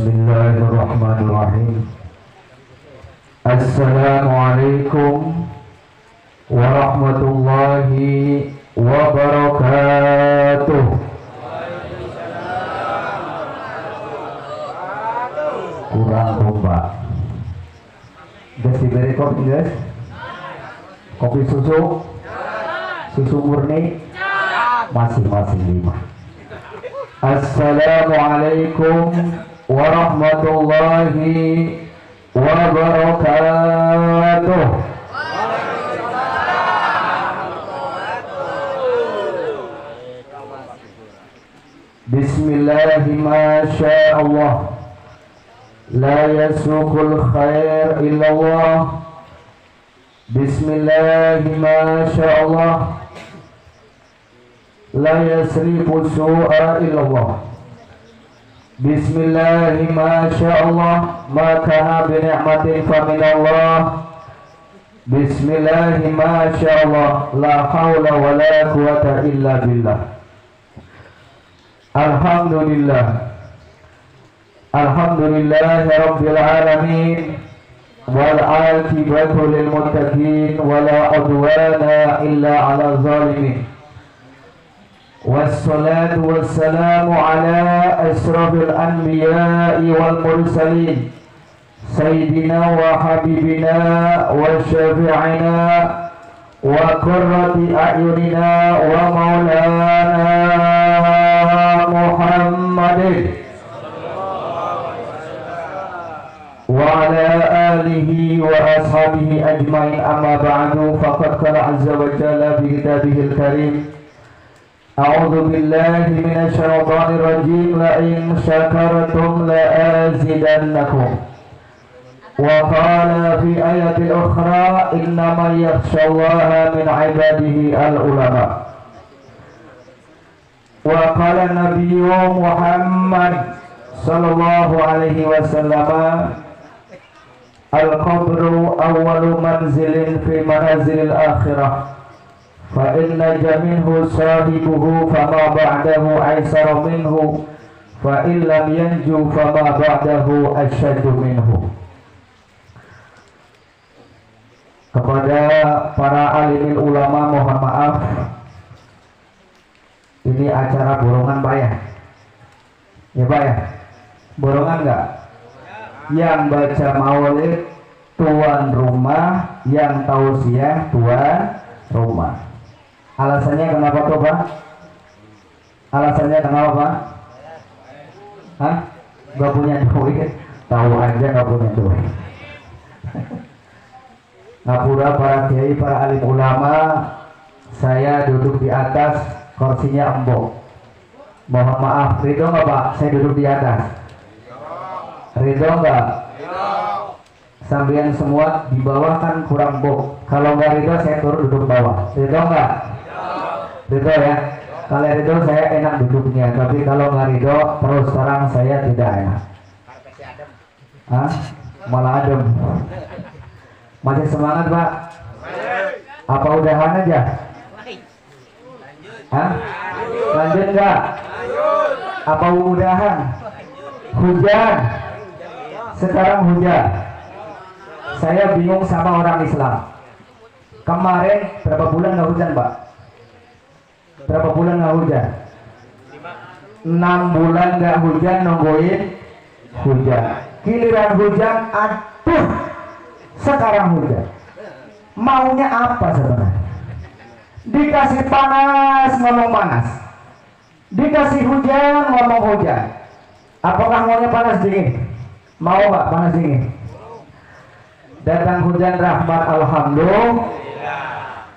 Bismillahirrahmanirrahim. Assalamualaikum warahmatullahi wabarakatuh. Kurang kompak. Guys, diberi kopi guys. Kopi susu, susu murni, masing-masing 5. Assalamualaikum warahmatullahi wabarakatuh. Bismillahi masyaallah, la yasukul khair illallah. Bismillahi masyaallah, la yasrifu su'a illallah. Bismillahi masyaallah, ma kana bi ni'matin fa minallah. Bismillahi masyaallah, la haula wa la quwata illa billah. Alhamdulillah, alhamdulillahi rabbil alamin, wal aqibatu lil muttaqin, wala udwana illa 'ala zalimin. Wassalatu wassalamu ala asrafil anbiya'i wal mursalin, sayyidina wa habibina wa syafi'ina wa qurrati a'yunina wa maulana Muhammadin wa ala alihi wa ashabihi ajma'in. Amma ba'du, faqad qala azza wa jalla bi kitabihil karim, a'udzu billahi minasy syaithanir rajim, la in syakartum la azidannakum. Wa qala fi ayatil ukhra, innama yakhshallaha min 'ibadihi al-ulama. Wa qala nabiyyu Muhammad sallallahu alaihi wasallam, al-qabru awwalu manzilin fi manazilil akhirah, fa inna jaminhu sahibuhu fama ba'dahu aisara minhu, fa in lam yanju fama ba'dahu asyaddu minhu. Kepada para alimin ulama mohon maaf, ini acara borongan Pak ya? Ya Pak ya? Borongan enggak? Yang baca maulid tuan rumah, yang tausiah tuan rumah. Alasannya kenapa tuh Pak? Alasannya kenapa Pak? Hah? Gak punya duit? Tahu aja gak punya duit. Ngapura para kiai, para alim ulama, saya duduk di atas, kursinya embok. Mohon maaf, ridho nggak Pak? Saya duduk di atas. Ridho nggak? Sambian semua di bawah kan kurang bok. Kalau nggak ridho saya turun duduk bawah. Ridho nggak? Ridho ya. Kalau ridho saya enak duduknya, tapi kalau nggak ridho terus terang saya tidak enak. Hah? Malah adem. Masih semangat Pak? Apa udahan aja? Hah? Lanjut nggak? Apa udahan? Hujan. Sekarang hujan. Saya bingung sama orang Islam. Kemarin berapa bulan nggak hujan Pak? Berapa bulan nggak hujan? 6 bulan nggak hujan, nungguin hujan. Giliran hujan, aduh, sekarang hujan. Maunya apa sebenarnya? Dikasih panas ngomong panas, dikasih hujan ngomong hujan. Apakah maunya panas dingin? Mau Pak panas dingin? Datang hujan rahmat, alhamdulillah.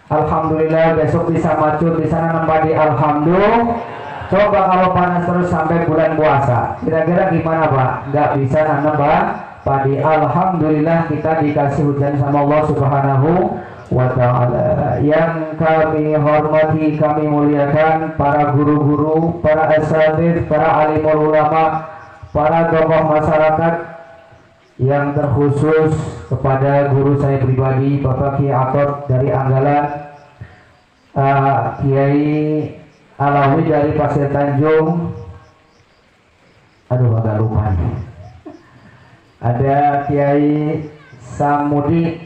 Alhamdulillah, besok bisa macut di sana nembadi, alhamdulillah. Coba kalau panas terus sampai bulan puasa, kira-kira gimana Pak? Nggak bisa nanam padi. Alhamdulillah kita dikasih hujan sama Allah Subhanahu wa ta'ala. Yang kami hormati, kami muliakan para guru-guru, para asatidz, para alimul ulama, para tokoh masyarakat, yang terkhusus kepada guru saya pribadi Bapak Kiai Atot dari Anggalan, Kiai Alawi dari Pasir Tanjung, aduh agak lupa nih, ada Kiai Samudi,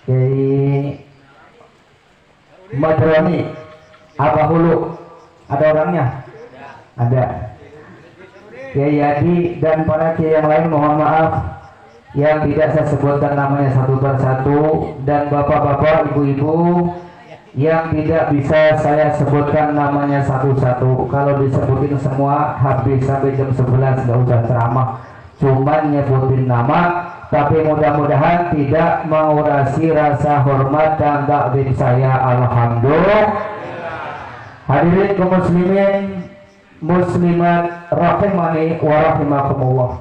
Kiai Madroni, Abah Hulu, ada orangnya? Ada. Kiai Yadi dan para kiai yang lain, mohon maaf yang tidak saya sebutkan namanya satu persatu, dan bapak-bapak, ibu-ibu yang tidak bisa saya sebutkan namanya satu-satu. Kalau disebutin semua habis sampai jam 11 nggak usah ceramah, cuman nyebutin nama, tapi mudah-mudahan tidak mengurasi rasa hormat dan takdim saya. Alhamdulillah. Hadirin kaum muslimin muslimat rahimani wa rahimakumullah.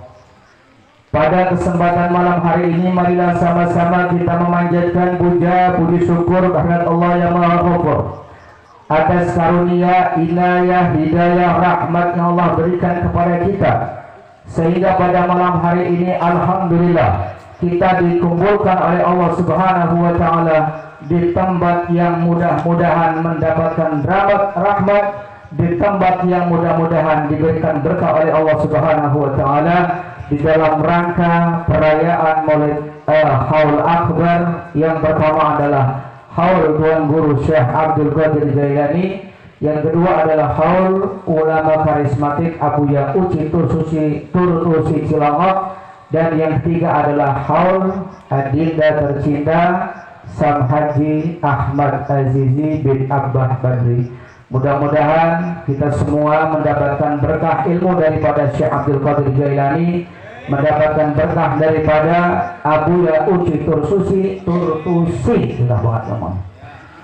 Pada kesempatan malam hari ini, marilah sama-sama kita memanjatkan puja puji syukur kehadirat Allah yang Maha Ghafur atas karunia, inayah, hidayah, rahmat yang Allah berikan kepada kita, sehingga pada malam hari ini alhamdulillah kita dikumpulkan oleh Allah Subhanahu wa taala di tempat yang mudah-mudahan mendapatkan rahmat, di tempat yang mudah-mudahan diberikan berkah oleh Allah Subhanahu wa taala, di dalam rangka perayaan Maulid Haul Akbar yang pertama adalah Haul Tuan Guru Syekh Abdul Qadir Jailani, yang kedua adalah Haul Ulama Karismatik Abuya Uci Turut Usi Cilongok, dan yang ketiga adalah Haul Adinda tercinta Sang Haji Ahmad Azizi bin Abbah Badri. Mudah-mudahan kita semua mendapatkan berkah ilmu daripada Syekh Abdul Qadir Jailani, mendapatkan berkah daripada Abuya Uci Turtusi, sudah banget ngomong.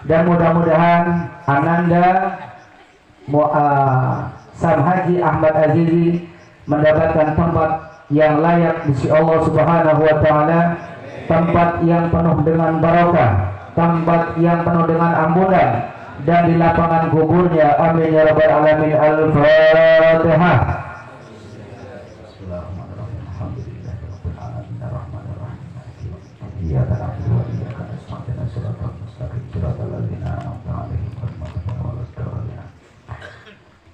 Dan mudah-mudahan Ananda Sam Haji Ahmad Azizi mendapatkan tempat yang layak di sisi Allah Subhanahu wa taala, tempat yang penuh dengan barokah, tempat yang penuh dengan ampunan, dan di lapangan kuburnya. Amin ya rabbal alamin. Al-Fatihah.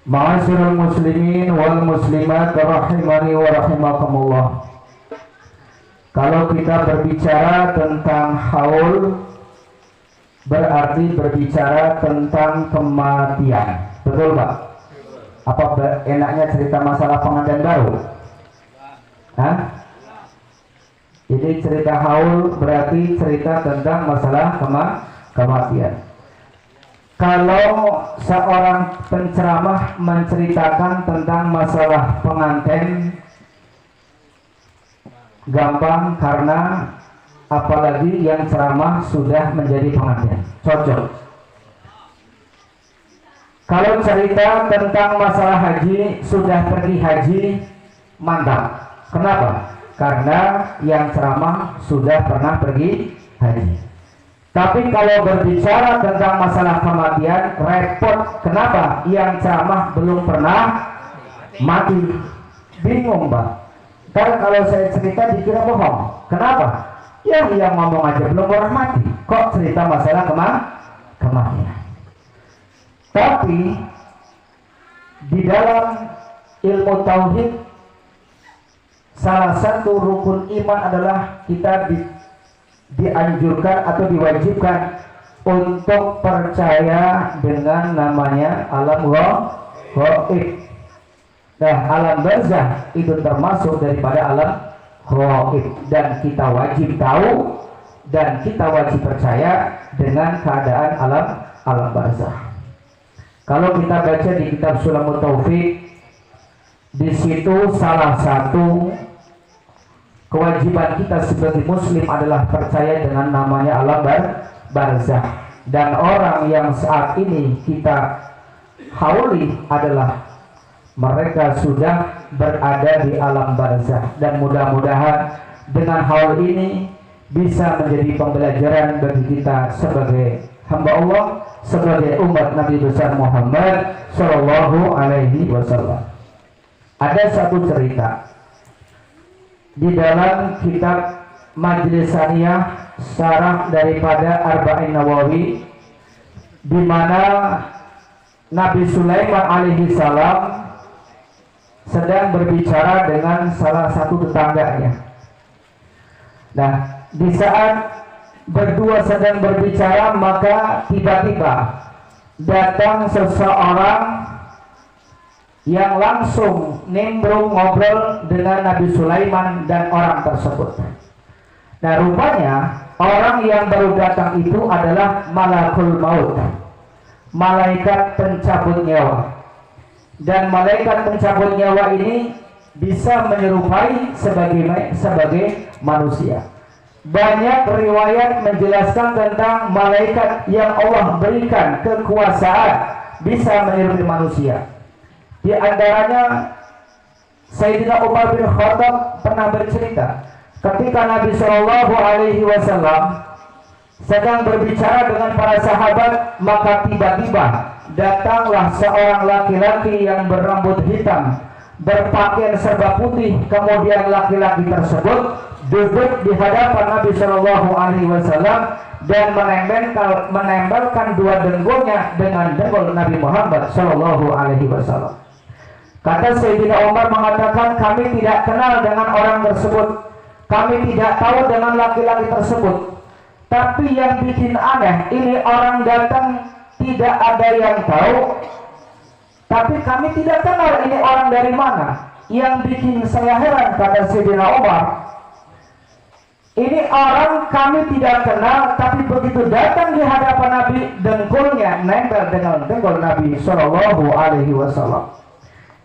Ma'asyiral muslimin wal muslimat rahimani wa rahimakumullah. Kalau kita berbicara tentang haul, berarti berbicara tentang kematian. Betul Pak? Apa enaknya cerita masalah pengantin baru? Hah? Jadi cerita haul berarti cerita tentang masalah kematian. Kalau seorang penceramah menceritakan tentang masalah pengantin, gampang, karena apalagi yang ceramah sudah menjadi pengantin, cocok. Kalau cerita tentang masalah haji, sudah pergi haji, mantap. Kenapa? Karena yang ceramah sudah pernah pergi haji. Tapi kalau berbicara tentang masalah kematian, repot. Kenapa? Yang ceramah belum pernah mati. Bingung Pak. Karena kalau saya cerita dikira bohong. Kenapa? Yang ngomong aja belum pernah mati, kok cerita masalah kematian. Tapi di dalam ilmu tauhid, salah satu rukun iman adalah kita dianjurkan atau diwajibkan untuk percaya dengan namanya alam ghaib. Nah, alam barzah itu termasuk daripada alam ghaib, dan kita wajib tahu dan kita wajib percaya dengan keadaan alam barzah. Kalau kita baca di kitab Sulamut Taufik, di situ salah satu kewajiban kita sebagai muslim adalah percaya dengan namanya alam barzah. Dan orang yang saat ini kita hauli adalah mereka sudah berada di alam barzah. Dan mudah-mudahan dengan hal ini bisa menjadi pembelajaran bagi kita sebagai hamba Allah, sebagai umat Nabi besar Muhammad Sallallahu Alaihi Wasallam. Ada satu cerita di dalam kitab Majlis Saniyah, syarah daripada Arba'in Nawawi, di mana Nabi Sulaiman alaihi salam sedang berbicara dengan salah satu tetangganya. Nah, di saat berdua sedang berbicara, maka tiba-tiba datang seseorang yang langsung nimbrung ngobrol dengan Nabi Sulaiman dan orang tersebut. Nah, rupanya orang yang baru datang itu adalah Malakul Maut, malaikat pencabut nyawa. Dan malaikat pencabut nyawa ini bisa menyerupai sebagai manusia. Banyak riwayat menjelaskan tentang malaikat yang Allah berikan kekuasaan bisa menyerupai manusia. Di antaranya Sayyidina Umar bin Khattab pernah bercerita ketika Nabi Shallallahu Alaihi Wasallam sedang berbicara dengan para sahabat, maka tiba-tiba datanglah seorang laki-laki yang berambut hitam, berpakaian serba putih. Kemudian laki-laki tersebut duduk di hadapan Nabi Shallallahu Alaihi Wasallam dan menempelkan dua denggulnya dengan denggul Nabi Muhammad Shallallahu Alaihi Wasallam. Kata Sayyidina Umar mengatakan, kami tidak kenal dengan orang tersebut, kami tidak tahu dengan laki-laki tersebut. Tapi yang bikin aneh, ini orang datang tidak ada yang tahu, tapi kami tidak kenal ini orang dari mana. Yang bikin saya heran, kata Sayyidina Umar, ini orang kami tidak kenal, tapi begitu datang di hadapan Nabi, dengkulnya nempel dengan dengkul Nabi Shallallahu Alaihi Wasallam.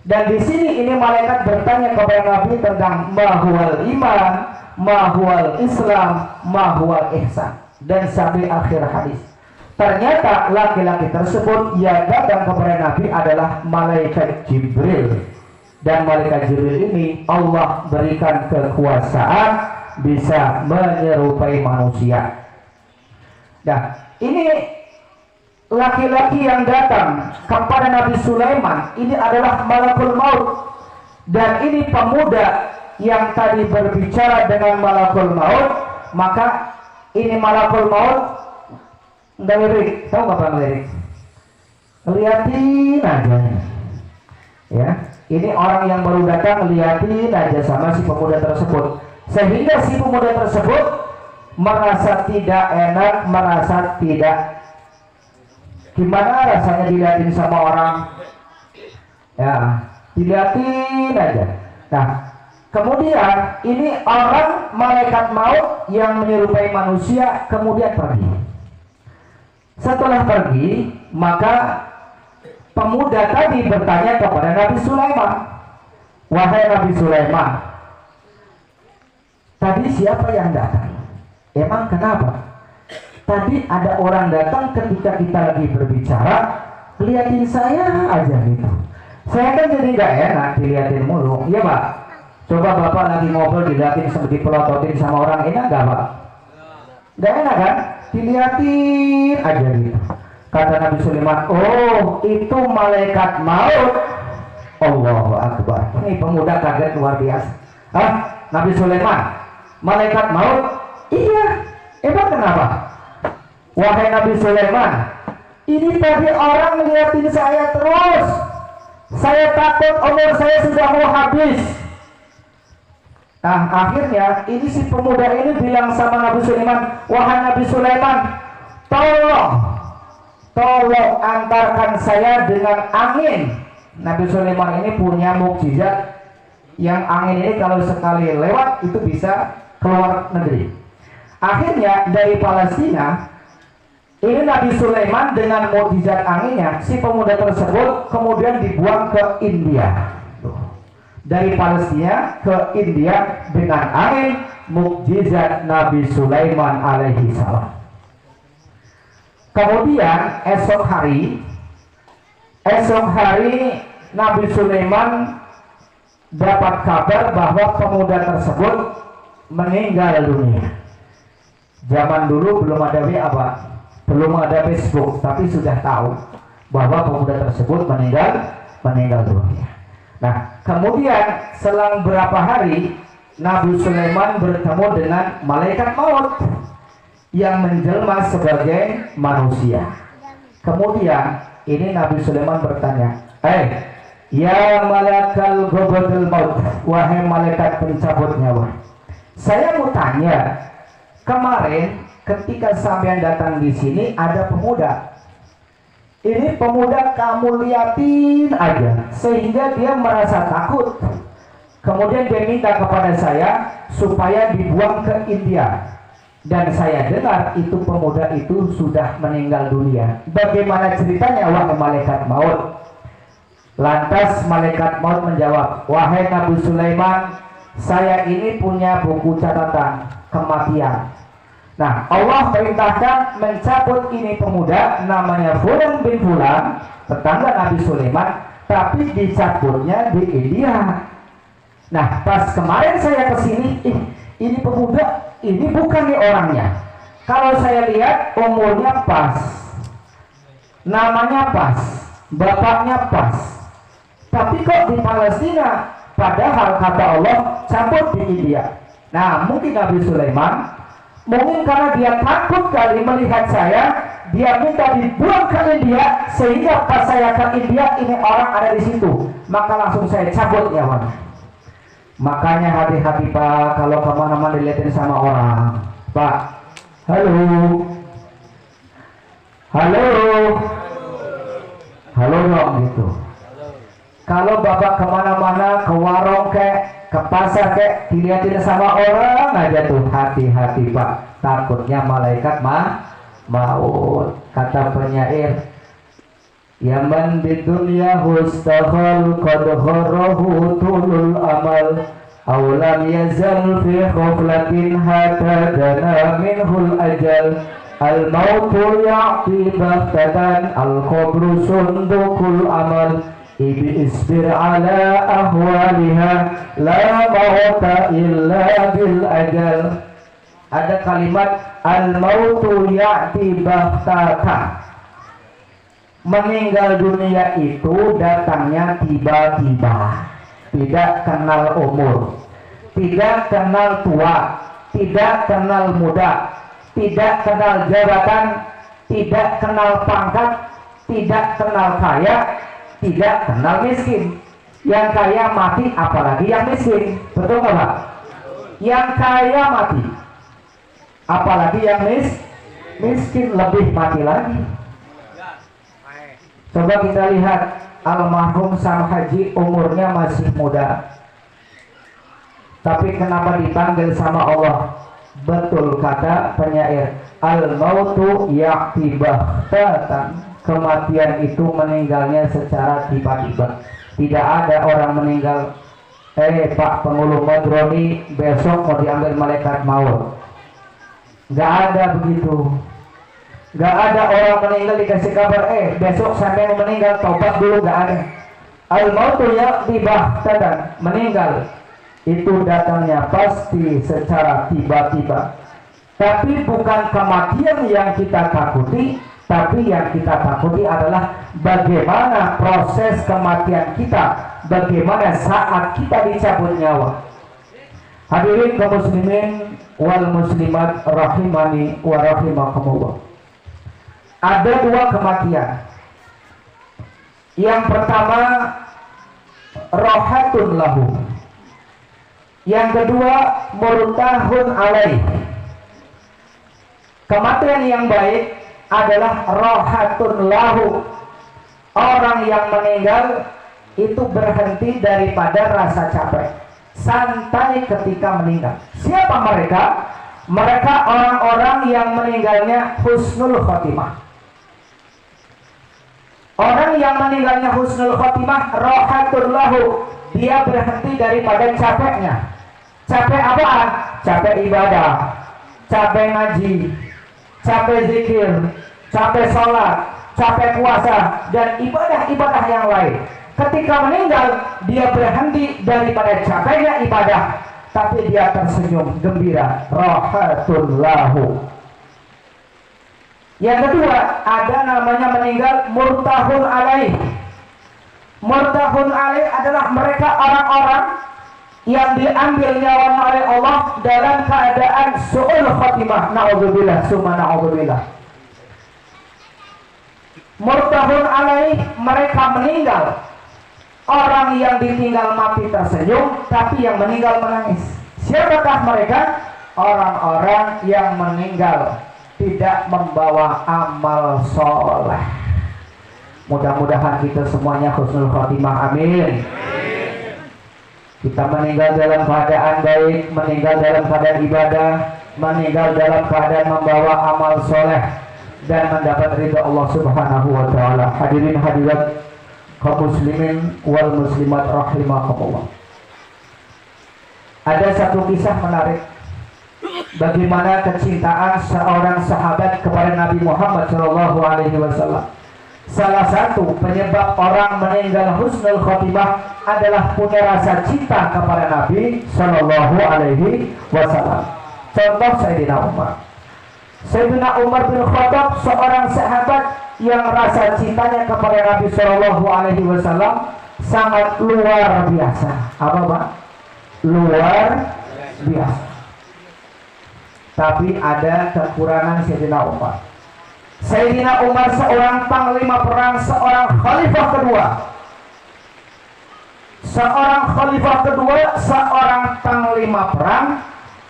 Dan di sini ini malaikat bertanya kepada Nabi tentang mahwal iman, mahwal Islam, mahwal ihsan, dan sampai akhir hadis. Ternyata laki-laki tersebut yang datang kepada Nabi adalah malaikat Jibril. Dan malaikat Jibril ini Allah berikan kekuasaan bisa menyerupai manusia. Nah, ini laki-laki yang datang kepada Nabi Sulaiman ini adalah Malakul Maut. Dan ini pemuda yang tadi berbicara dengan Malakul Maut. Maka ini Malakul Maut ngelirik, tahu nggak ngelirik? Liatin aja ya. Ini orang yang baru datang liatin aja sama si pemuda tersebut, sehingga si pemuda tersebut merasa tidak enak, merasa tidak gimana rasanya dilihatin sama orang, ya dilihatin aja. Nah, kemudian ini orang malaikat maut yang menyerupai manusia kemudian pergi. Setelah pergi, maka pemuda tadi bertanya kepada Nabi Sulaiman, wahai Nabi Sulaiman, tadi siapa yang datang? Emang kenapa? Tadi ada orang datang ketika kita lagi berbicara, liatin saya aja gitu. Saya kan jadi gak enak diliatin mulu, iya Pak? Coba Bapak lagi ngobrol diliatin seperti pelototin sama orang, enak gak Pak? Gak enak kan? Diliatin aja gitu. Kata Nabi Sulaiman, oh itu malaikat maut. Allahu Akbar. Ini pemuda kaget luar biasa. Hah? Nabi Sulaiman, malaikat maut? Iya. Emang kenapa? Wahai Nabi Sulaiman, ini tadi orang ngeliatin saya terus. Saya takut umur saya sudah mau habis. Nah, akhirnya ini si pemuda ini bilang sama Nabi Sulaiman, wahai Nabi Sulaiman, tolong antarkan saya dengan angin. Nabi Sulaiman ini punya mukjizat yang angin ini kalau sekali lewat itu bisa keluar negeri. Akhirnya dari Palestina, ini Nabi Sulaiman dengan mukjizat anginnya, si pemuda tersebut kemudian dibuang ke India. Dari Palestina ke India dengan angin, mukjizat Nabi Sulaiman alaihi salam. Kemudian esok hari Nabi Sulaiman dapat kabar bahwa pemuda tersebut meninggal dunia. Zaman dulu belum ada WA, belum ada Facebook, tapi sudah tahu bahwa pemuda tersebut meninggal dunia. Nah, kemudian selang berapa hari Nabi Sulaiman bertemu dengan malaikat maut yang menjelma sebagai manusia. Kemudian ini Nabi Sulaiman bertanya, ya malakal gobodul maut, wahai malaikat pencabut nyawa, Saya mau tanya, kemarin ketika sampean datang di sini ada pemuda. Ini pemuda kamu liatin aja sehingga dia merasa takut. Kemudian dia minta kepada saya supaya dibuang ke India. Dan saya dengar itu pemuda itu sudah meninggal dunia. Bagaimana ceritanya wahai malaikat maut? Lantas malaikat maut menjawab, wahai Nabi Sulaiman, saya ini punya buku catatan kematian. Nah, Allah perintahkan mencabut ini pemuda namanya Fulan bin Fulan, tetangga Nabi Sulaiman, tapi dicabutnya di India. Nah, pas kemarin saya kesini, ini pemuda, ini bukan nih orangnya. Kalau saya lihat umurnya pas, namanya pas, bapaknya pas, tapi kok di Palestina, padahal kata Allah cabut di India. Nah, mungkin Nabi Sulaiman, mungkin karena dia takut kali melihat saya, dia minta dibuang ke India, sehingga pas saya ke India ini orang ada di situ, maka langsung saya cabut nyawa. Makanya hati-hati Pak, kalau kemana-mana dilihatin sama orang. Pak, halo, halo, halo dong gitu. Kalau Bapak kemana-mana, ke warung kek, ke pasar kek, dilihatin sama orang aja tuh, hati-hati Pak, takutnya malaikat maut. Kata penyair, ya man di dunia hustaghal qad gharahu tulul amal awlam yazal fi khuflatin hatta dana minhul ajal al mautu ya'ti baghtatan al qabru sundukul amal ibi isbir ala ahwaliha la mauta illa bil ajal. Ada kalimat al mautu ya'ti baghtatan, meninggal dunia itu datangnya tiba-tiba, tidak kenal umur, tidak kenal tua, tidak kenal muda, tidak kenal jabatan, tidak kenal pangkat, tidak kenal kaya, tidak kenal miskin. Yang kaya mati, apalagi yang miskin, betul nggak Pak? Yang kaya mati, apalagi yang miskin lebih mati lagi. Coba kita lihat almarhum Sang Haji, umurnya masih muda, tapi kenapa dipanggil sama Allah? Betul kata penyair, al mautu ya'ti baghtatan, kematian itu meninggalnya secara tiba-tiba. Tidak ada orang meninggal, Pak Pengulu Madroni besok mau diambil malaikat maut. Gak ada begitu. Gak ada orang meninggal dikasih kabar, besok sampai meninggal, tobat dulu, gak ada. Al-mautu ya'ti baghtatan, meninggal itu datangnya pasti secara tiba-tiba. Tapi bukan kematian yang kita takuti, tapi yang kita takuti adalah bagaimana proses kematian kita, bagaimana saat kita dicabut nyawa. Hadirin kaum muslimin wal muslimat rahimani wa rahimakumullah. Ada dua kematian. Yang pertama rohatun lahu, yang kedua murtahun alaih. Kematian yang baik adalah rohatun lahu, orang yang meninggal itu berhenti daripada rasa capek, santai ketika meninggal. Siapa mereka? Mereka orang-orang yang meninggalnya husnul khotimah. Orang yang meninggalnya husnul khotimah, rohatul lahu, dia berhenti daripada capeknya. Capek apaan? Capek ibadah, capek ngaji, capek zikir, capek sholat, capek puasa, dan ibadah-ibadah yang lain. Ketika meninggal, dia berhenti daripada capeknya ibadah, tapi dia tersenyum gembira, rohatul lahu. Yang kedua, ada namanya meninggal murtahun alaih. Murtahun alaih adalah mereka orang-orang yang diambil nyawanya oleh Allah dalam keadaan su'ul khatimah. Na'udzubillah, summa na'udzubillah. Murtahun alaih, mereka meninggal. Orang yang ditinggal mati tersenyum, tapi yang meninggal menangis. Siapakah mereka? Orang-orang yang meninggal tidak membawa amal soleh. Mudah-mudahan kita semuanya husnul khotimah, amin. Kita meninggal dalam keadaan baik, meninggal dalam keadaan ibadah, meninggal dalam keadaan membawa amal soleh dan mendapat ridha Allah Subhanahu wa taala. Hadirin hadirat kaum muslimin wal muslimat rahimakumullah. Ada satu kisah menarik bagaimana kecintaan seorang sahabat kepada Nabi Muhammad sallallahu alaihi wasallam. Salah satu penyebab orang meninggal husnul khotimah adalah punya rasa cinta kepada Nabi sallallahu alaihi wasallam. Contoh Sayyidina Umar. Sayyidina Umar bin Khattab seorang sahabat yang rasa cintanya kepada Nabi sallallahu alaihi wasallam sangat luar biasa. Apa, Pak? Luar biasa. Tapi ada kekurangan Sayyidina Umar. Sayyidina Umar seorang panglima perang, seorang khalifah kedua. Seorang panglima perang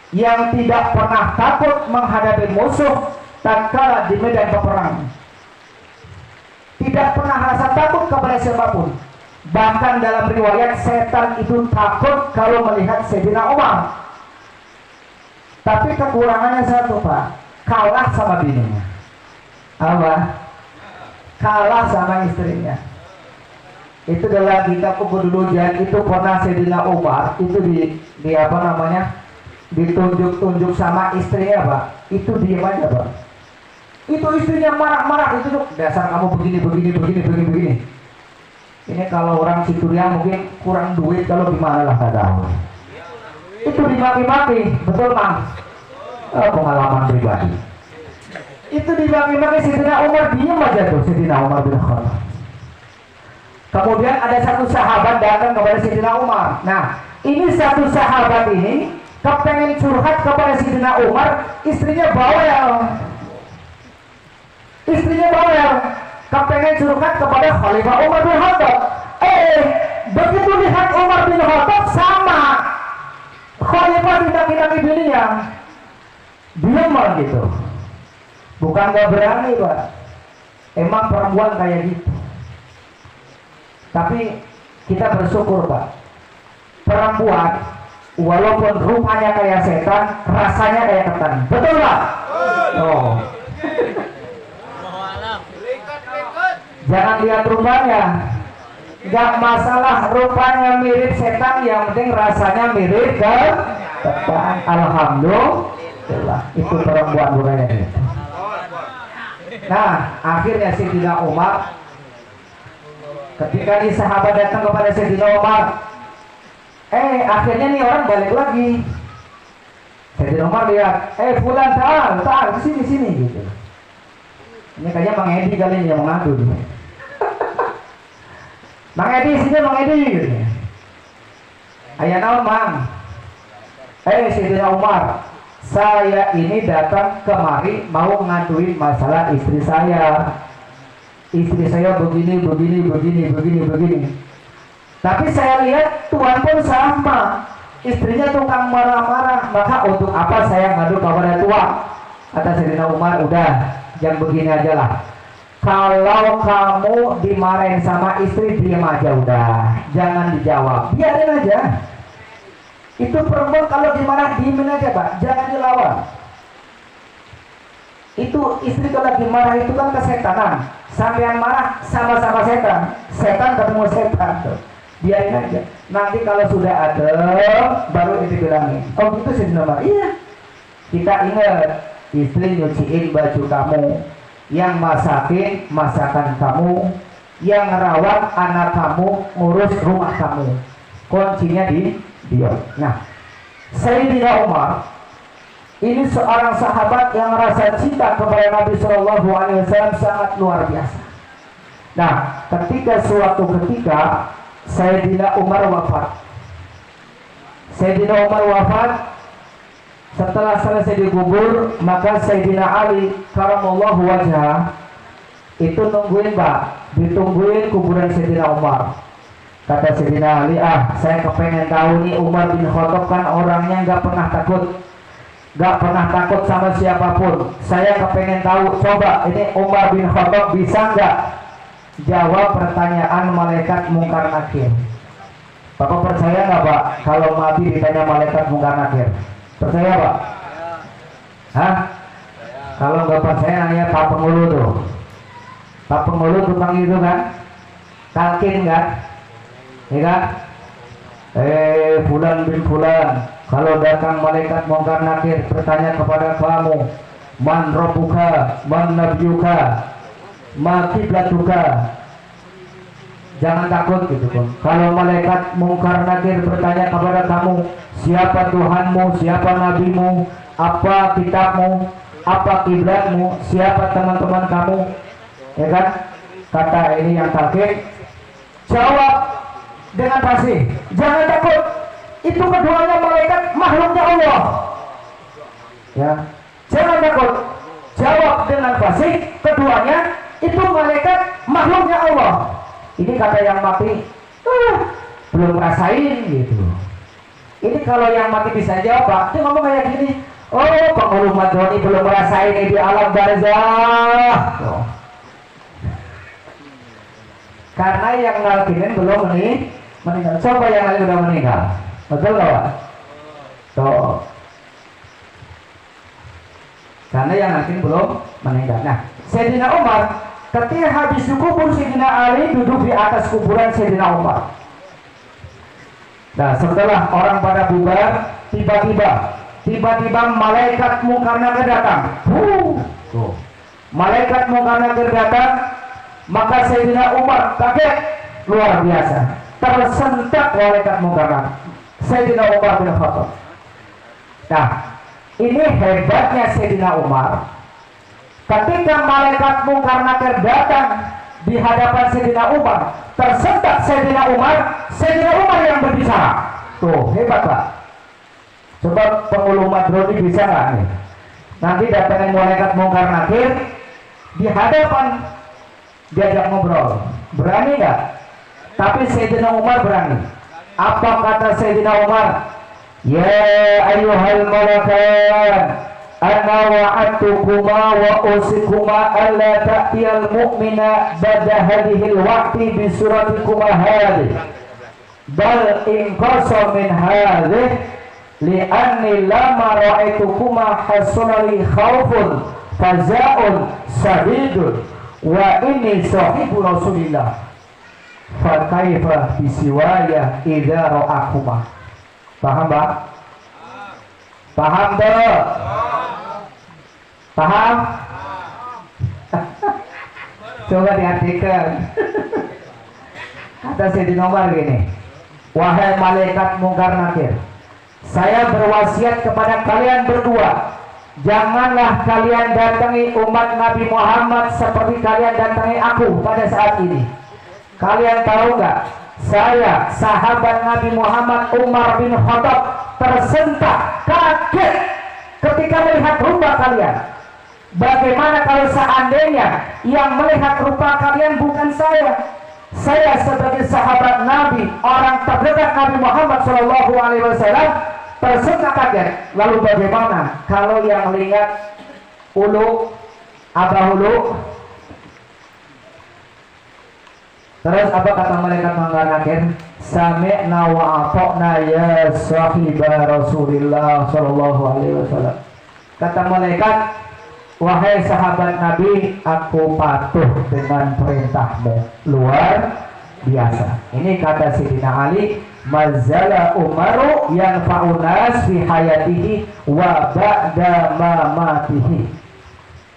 yang tidak pernah takut menghadapi musuh tatkala di medan peperangan. Tidak pernah rasa takut kepada siapapun. Bahkan dalam riwayat setan itu takut kalau melihat Sayyidina Umar. Tapi kekurangannya satu, Pak, kalah sama bininya. Apa? Kalah sama istrinya. Itu dalam kitab Kepedudukan itu pernah Sayyidina Umar itu di apa namanya, ditunjuk-tunjuk sama istrinya, Pak. Itu diam aja, Pak. Itu istrinya marah-marah, itu dasar kamu begini. Ini kalau orang Situria mungkin kurang duit, kalau gimana lah nggak tahu. Itu dimaki-maki, betul, Mang? Pengalaman pribadi. Itu dimaki-maki Sayyidina Umar, diam aja tuh Sayyidina Umar bin Khattab. Kemudian ada satu sahabat datang kepada Sayyidina Umar. Nah, ini satu sahabat ini kepengen curhat kepada Sayyidina Umar, istrinya bawel. Kepengen curhat kepada Khalifah Umar bin Khattab. Begitu lihat Umar bin Khattab sama Khalifah didaki-daki bininya, diam gitu. Bukan gak berani, Pak. Emang perempuan kayak gitu. Tapi kita bersyukur, Pak. Perempuan walaupun rupanya kayak setan, rasanya kayak ketan. Betul, Pak? Oh. Jangan lihat rupanya. Gak masalah rupanya mirip setan, yang penting rasanya mirip ketan. Alhamdulillah. Itu perempuan bukannya itu. Nah, akhirnya Sayyidina Umar, ketika di sahabat datang kepada Sayyidina Umar, akhirnya nih orang balik lagi. Sayyidina Umar lihat, fulan ta'al, sini gitu. Ini kayaknya Mang Edi kali ini yang mengadu nih. Mang Edi sini, Mang Edi gitu. Ayah naon, Mang? Sayyidina Umar, saya ini datang kemari mau ngaduin masalah istri saya. Istri saya begini. Tapi saya lihat Tuhan pun sama, istrinya tukang marah-marah. Maka untuk apa saya ngadu kepada Tuhan? Kata Sayyidina Umar, udah, yang begini aja lah. Kalau kamu dimarahin sama istri, diam aja udah, jangan dijawab, biarin aja. Itu perempuan kalau dimarah, diemin aja, Pak, jangan dilawan. Itu istri kalau lagi marah itu kan kesetanan. Sampean marah sama-sama setan, setan ketemu setan tuh. Biarin aja. Nanti kalau sudah ada, baru itu bilangin. Oh gitu sih nomor. Iya. Kita ingat, istri nyuciin baju kamu, yang masakin masakan kamu, yang ngerawat anak kamu, ngurus rumah kamu. Kuncinya di dia. Nah, Sayyidina Umar ini seorang sahabat yang rasa cinta kepada Nabi Shallallahu Alaihi Wasallam sangat luar biasa. Nah, suatu ketika Sayyidina Umar wafat. Setelah selesai dikubur, maka Sayyidina Ali karamallahu wajhah itu nungguin, Pak, ditungguin kuburan Sayyidina Umar. Kata Sayyidina Ali, saya kepengen tahu nih, Umar bin Khattab kan orangnya nggak pernah takut sama siapapun. Saya kepengen tahu, coba ini Umar bin Khattab bisa nggak jawab pertanyaan malaikat mungkar nakir. Bapak percaya nggak Pak kalau mati ditanya malaikat mungkar nakir? Percaya Pak? Hah? Kalau nggak percaya nanya Pak Pengulu tuh. Pak Pengulu tukang itu kan, talkin kan? Ya kan? Fulan bin Fulan, kalau datang malaikat mungkar nakir bertanya kepada kamu, man rabbuka, man nabiyuka, ma qiblatuka, jangan takut gitu kan. Kalau malaikat mungkar nakir bertanya kepada kamu, siapa Tuhanmu, siapa nabimu, apa kitabmu, apa kiblatmu, siapa teman-teman kamu, ya kan? Kata ini yang takut, jawab dengan pasti, jangan takut, itu keduanya malaikat makhluknya Allah. Ya, jangan takut, jawab dengan pasti, keduanya itu malaikat makhluknya Allah. Ini kata yang mati, belum ngerasain gitu. Ini kalau yang mati bisa jawab, Pak, itu ngomong kayak gini, penghulu madoni belum ngerasain di alam barzah. Karena yang ngalkinin belum meninggal. Coba yang lain udah meninggal, betul gak Pak? Tuh. Karena yang ngalkinin belum meninggal. Nah, Sayyidina Umar ketika habis dikubur, Sayyidina Ali duduk di atas kuburan Sayyidina Umar. Nah, setelah orang pada bubar, tiba-tiba malaikat mungkar nakir datang. Tuh. Malaikat mungkar nakir datang, maka Sayyidina Umar kaget luar biasa, tersentak malaikat mungkar nakir. Sayyidina Umar bin Khattab. Nah, ini hebatnya Sayyidina Umar. Ketika malaikat mungkar nakir datang di hadapan Sayyidina Umar, tersentak Sayyidina Umar yang berbicara. Tuh, hebat Pak. Coba penghulu madroni bisa nggak nih? Nanti datangin malaikat mungkar nakir di hadapan, diajak ngobrol, berani nggak? Tapi Sayyidina Umar berani. Apa kata Sayyidina Umar? Ya ayyuhal malakan, ana wa'adtukuma wa usikuma alla ta'tiyal mu'mina ba'da hadhil waqti bi suratikuma hadhihi bal in qasa min hadhihi li'anni lama ra'aitukuma hasulali khawfun faza'un sadidun wa inni sahibu Rasulillah fa kaifa bisiwaya idza ra'akuma. Paham Pak? Paham tuh? Paham? Coba diartikan. Kata Sayyidina Umar gini, wahai malaikat mungkar nakir, saya berwasiat kepada kalian berdua, janganlah kalian datangi umat Nabi Muhammad seperti kalian datangi aku pada saat ini. Kalian tahu nggak? Saya, sahabat Nabi Muhammad Umar bin Khattab, tersentak, kaget ketika melihat rupa kalian. Bagaimana kalau seandainya yang melihat rupa kalian bukan saya? Saya sebagai sahabat Nabi, orang terdekat Nabi Muhammad SAW, tersentak kaget. Lalu bagaimana kalau yang lihat ulu, abah ulu? Terus apa kata malaikat mungkar nakir? Sami'na wa ata'na ya sahibah Rasulillah sallallahu alaihi wasallam. Kata malaikat, wahai sahabat Nabi, aku patuh dengan perintahmu. Luar biasa. Ini kata Sayyidina Ali, mazala Umaru yanfa'un nas fi hayatihi wa ba'da mamatihi.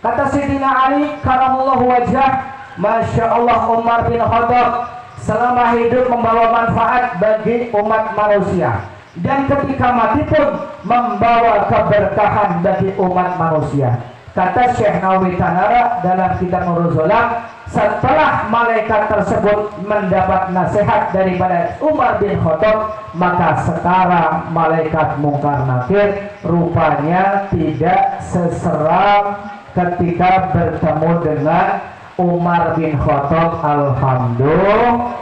Kata Sayyidina Ali karamallahu wajhah, Masya Allah, Umar bin Khattab selama hidup membawa manfaat bagi umat manusia, dan ketika mati pun membawa keberkahan bagi umat manusia. Kata Syekh Nawawi Tanara dalam kitab Nurul Zolam, setelah malaikat tersebut mendapat nasihat daripada Umar bin Khattab, maka sekarang malaikat mungkar nakir rupanya tidak seseram ketika bertemu dengan Umar bin Khattab. Alhamdulillah.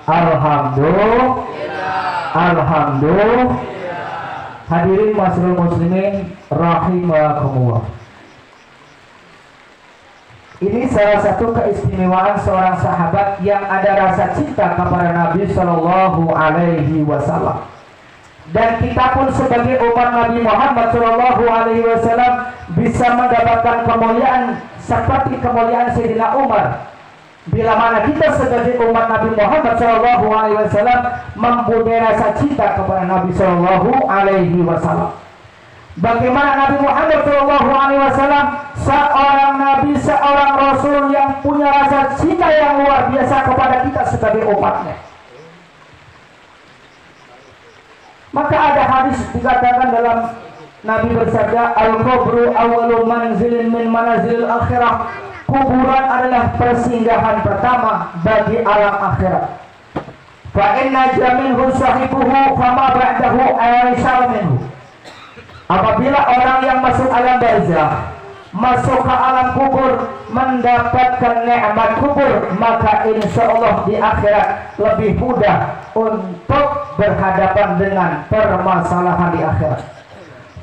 Alhamdulillah. Alhamdulillah. Hadirin masyarul muslimin rahimakumullah. Ini salah satu keistimewaan seorang sahabat yang ada rasa cinta kepada Nabi Shallallahu Alaihi Wasallam. Dan kita pun sebagai umat Nabi Muhammad Shallallahu Alaihi Wasallam bisa mendapatkan kemuliaan seperti kemuliaan Sayyidina Umar. Bila mana kita sebagai umat Nabi Muhammad Shallallahu Alaihi Wasallam mempunyai rasa cinta kepada Nabi Shallallahu Alaihi Wasallam. Bagaimana Nabi Muhammad Shallallahu Alaihi Wasallam seorang Nabi, seorang Rasul yang punya rasa cinta yang luar biasa kepada kita sebagai umatnya. Maka ada hadis dikatakan dalam Nabi bersabda, al-qabru awwalu manzilin min manazilil akhirah. Kuburan adalah persinggahan pertama bagi alam akhirat. Fa inna jaminhu sahibuhu fama ba'dahu aishar minhu. Apabila orang yang masuk alam barzakh, masuk ke alam kubur, mendapatkan nikmat kubur, maka insya Allah di akhirat lebih mudah untuk berhadapan dengan permasalahan di akhirat.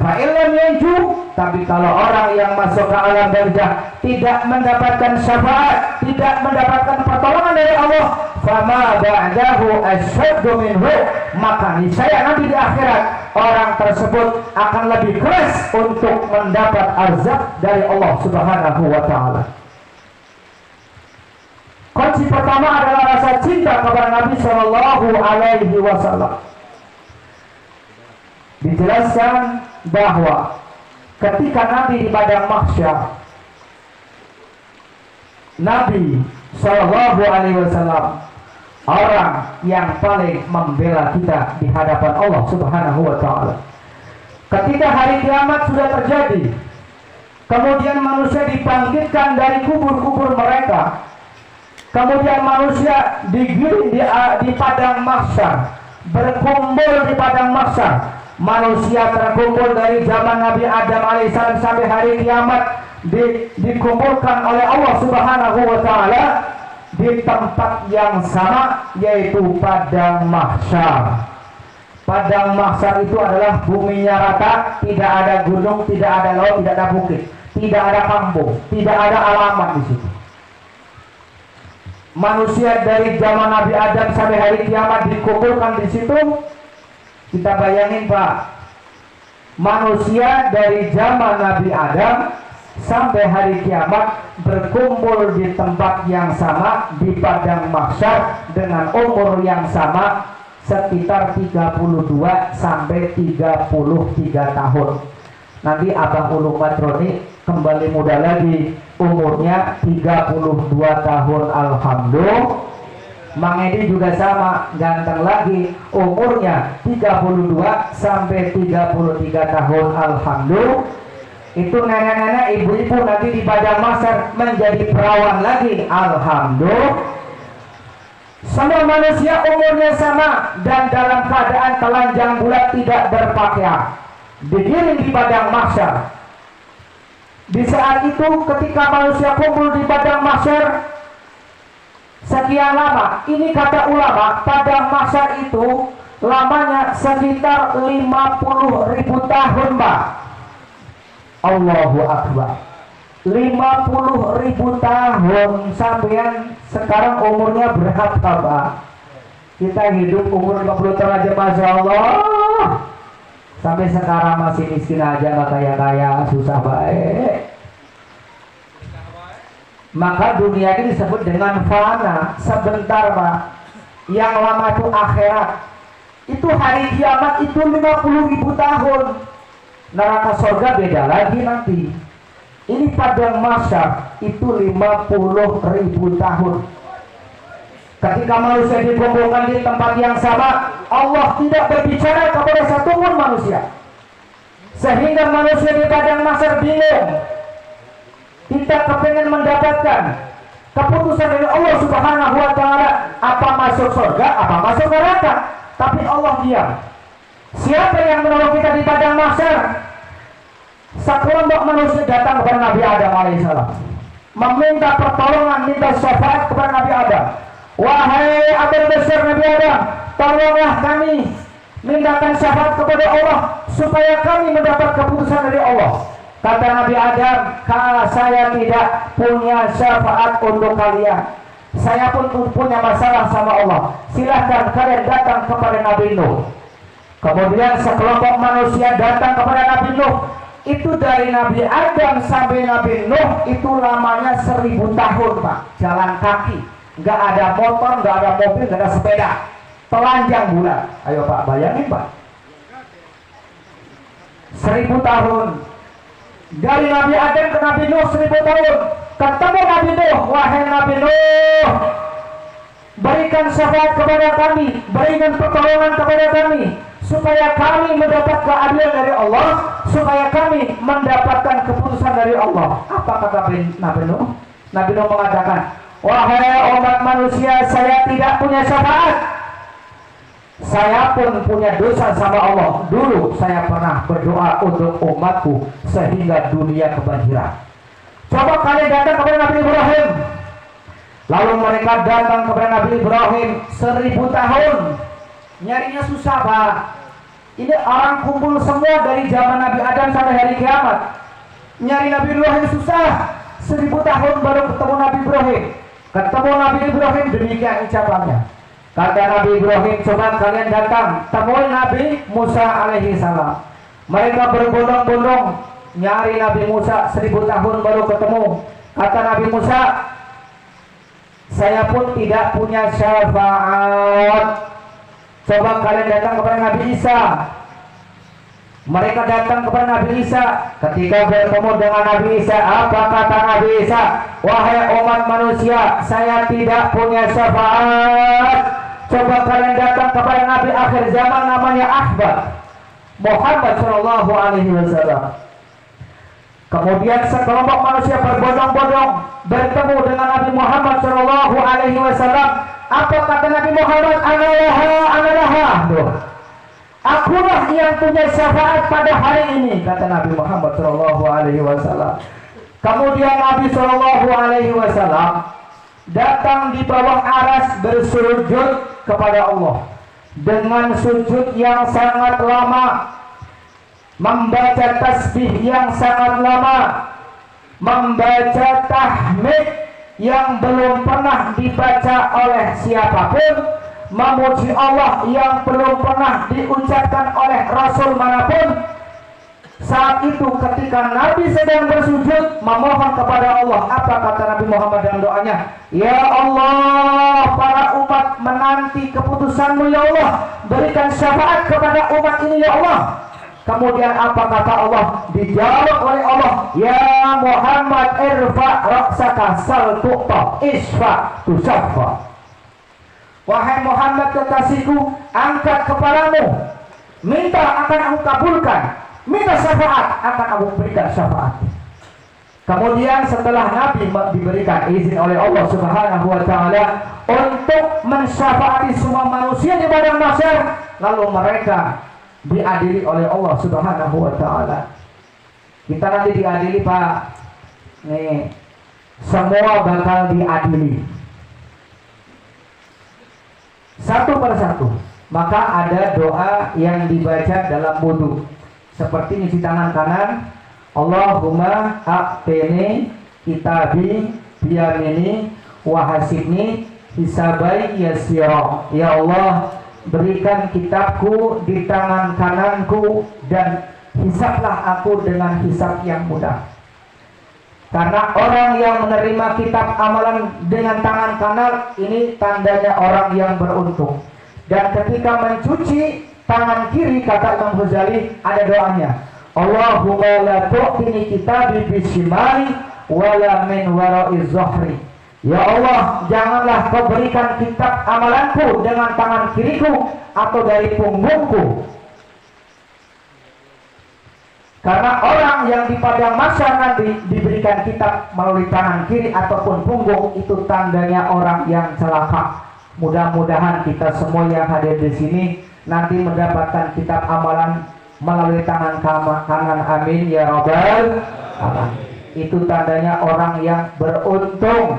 Fa'ilam yanju, tapi kalau orang yang masuk ke alam barzakh tidak mendapatkan syafaat, tidak mendapatkan pertolongan dari Allah, fama ba'dahu asyaddu minhu, maka niscaya nanti di akhirat orang tersebut akan lebih keras untuk mendapat azab dari Allah Subhanahu wa taala. Kunci pertama adalah rasa cinta kepada Nabi Shallallahu Alaihi Wasallam. Dijelaskan bahwa ketika Nabi di padang mahsyar, Nabi Shallallahu Alaihi Wasallam orang yang paling membela kita di hadapan Allah Subhanahu wa taala. Ketika hari kiamat sudah terjadi, kemudian manusia dibangkitkan dari kubur-kubur mereka, kemudian manusia digiring di padang mahsyar, berkumpul di padang mahsyar. Manusia terkumpul dari zaman Nabi Adam alaihissalam sampai hari kiamat, dikumpulkan oleh Allah Subhanahu wa taala di tempat yang sama, yaitu padang mahsyar. Padang mahsyar itu adalah buminya rata, tidak ada gunung, tidak ada laut, tidak ada bukit, tidak ada kampung, tidak ada alamat di situ. Manusia dari zaman Nabi Adam sampai hari kiamat dikumpulkan di situ. Kita bayangin Pak, manusia dari zaman Nabi Adam sampai hari kiamat berkumpul di tempat yang sama di padang mahsyar dengan umur yang sama, sekitar 32 sampai 33 tahun. Nanti Abah Ulung Matroni kembali muda lagi, umurnya 32 tahun. Alhamdulillah. Mang Edi juga sama, ganteng lagi, umurnya 32 sampai 33 tahun. Alhamdulillah. Itu nenek-nenek, ibu-ibu nanti di padang mahsyar menjadi perawan lagi. Alhamdulillah. Semua manusia umurnya sama dan dalam keadaan telanjang bulat, tidak berpakaian, digiring di padang mahsyar. Di saat itu ketika manusia kumpul di padang mahsyar sekian lama, ini kata ulama, padang mahsyar itu lamanya sekitar 50.000 tahun Pak. Allahu Akbar. 50.000 tahun. Sampean sekarang umurnya berapa Pak? Kita hidup umur 50 tahun aja Masya Allah. Sampai sekarang masih miskin aja, gak kaya-kaya, susah baik. Maka dunia ini disebut dengan fana, sebentar Pak. Yang lama itu akhirat. Itu hari kiamat itu 50.000 tahun. Neraka surga beda lagi nanti. Ini padang mahsyar itu 50.000 tahun. Ketika manusia dikumpulkan di tempat yang sama, Allah tidak berbicara kepada satu pun manusia, sehingga manusia di padang mahsyar bingung. Kita kepengen mendapatkan keputusan dari Allah Subhanahu wa taala, apa masuk surga, apa masuk neraka. Tapi Allah diam. Siapa yang menolong kita di padang mahsyar? Sekelompok manusia datang kepada Nabi Adam alaihissalam, meminta pertolongan, minta syafaat kepada Nabi Adam. wahai abang besar Nabi Adam, tolonglah kami mintakan syafaat kepada Allah supaya kami mendapat keputusan dari Allah. Kata Nabi Adam, saya tidak punya syafaat untuk kalian. Saya pun punya masalah sama Allah. Silahkan kalian datang kepada Nabi Nuh. Kemudian sekelompok manusia datang kepada Nabi Nuh. Itu dari Nabi Adam sampai Nabi Nuh itu lamanya 1000 tahun, Pak. Jalan kaki, nggak ada motor, nggak ada mobil, nggak ada sepeda, telanjang bulan. Ayo Pak, bayangin Pak, 1000 tahun. Dari Nabi Adam ke Nabi Nuh 1000 tahun. Ketemu Nabi Nuh, wahai Nabi Nuh, berikan syafaat kepada kami, berikan pertolongan kepada kami, supaya kami mendapat keadilan dari Allah, supaya kami mendapatkan keputusan dari Allah. Apa kata Nabi Nuh? Nabi Nuh mengatakan, wahai umat manusia, saya tidak punya syafaat. Saya pun punya dosa sama Allah. Dulu saya pernah berdoa untuk umatku sehingga dunia kebanjiran. Coba kalian datang kepada Nabi Ibrahim. Lalu mereka datang kepada Nabi Ibrahim 1000 tahun. Nyarinya susah Pak. Ini orang kumpul semua dari zaman Nabi Adam sampai hari kiamat. Nyari Nabi Ibrahim susah. 1000 tahun baru ketemu Nabi Ibrahim. Ketemu Nabi Ibrahim, demikian ucapannya. Kata Nabi Ibrahim, coba kalian datang temui Nabi Musa alaihi salam. Mereka berbondong-bondong nyari Nabi Musa 1000 tahun baru ketemu. Kata Nabi Musa, saya pun tidak punya syafaat. Coba kalian datang kepada Nabi Isa. Mereka datang kepada Nabi Isa. Ketika bertemu dengan Nabi Isa, apa kata Nabi Isa? Wahai umat manusia, saya tidak punya syafaat. Coba kalian datang kepada Nabi akhir zaman namanya Ahmad Muhammad Shallallahu Alaihi Wasallam. Kemudian sekelompok manusia berbondong-bondong bertemu dengan Nabi Muhammad Shallallahu Alaihi Wasallam. Apa kata Nabi Muhammad? Analaha. Akulah yang punya syafaat pada hari ini, kata Nabi Muhammad Shallallahu Alaihi Wasallam. Kemudian Nabi Shallallahu Alaihi Wasallam datang di bawah aras bersujud kepada Allah dengan sujud yang sangat lama, membaca tasbih yang sangat lama, membaca tahmid yang belum pernah dibaca oleh siapapun, memuji Allah yang belum pernah diucapkan oleh Rasul manapun. Saat itu ketika Nabi sedang bersujud memohon kepada Allah, apa kata Nabi Muhammad dalam doanya? Ya Allah, para umat menanti keputusanmu ya Allah, berikan syafaat kepada umat ini ya Allah. Kemudian apa kata Allah? Dijawab oleh Allah, ya Muhammad irfa raksaka sal tuqta isfa tusaffa. Wahai Muhammad kekasihku, angkat kepalamu, minta akan aku kabulkan, minta syafaat akan aku berikan syafaat. Kemudian setelah Nabi diberikan izin oleh Allah Subhanahu wa taala untuk mensyafaati semua manusia di padang mahsyar, lalu mereka diadili oleh Allah Subhanahu wa taala. Kita nanti diadili Pak. Nih, semua bakal diadili satu persatu. Maka ada doa yang dibaca dalam wudu. Seperti nyuci tangan kanan, Allahumma a'tini kitabi biyamini wahasibni hisabai yasira. Ya Allah, berikan kitabku di tangan kananku dan hisablah aku dengan hisab yang mudah. Karena orang yang menerima kitab amalan dengan tangan kanan ini tandanya orang yang beruntung. Dan ketika mencuci tangan kiri, kata Imam Ghazali, ada doanya, Allahumma la tu'tini kitabi bisimali wala min wara'i zuhri. Ya Allah, janganlah kau berikan kitab amalanku dengan tangan kiriku atau dari punggungku. Karena orang yang di padang mahsyar nanti diberikan kitab melalui tangan kiri ataupun punggung, itu tandanya orang yang celaka. Mudah-mudahan kita semua yang hadir di sini nanti mendapatkan kitab amalan melalui tangan kanan. Amin ya rabbal alamin. Itu tandanya orang yang beruntung.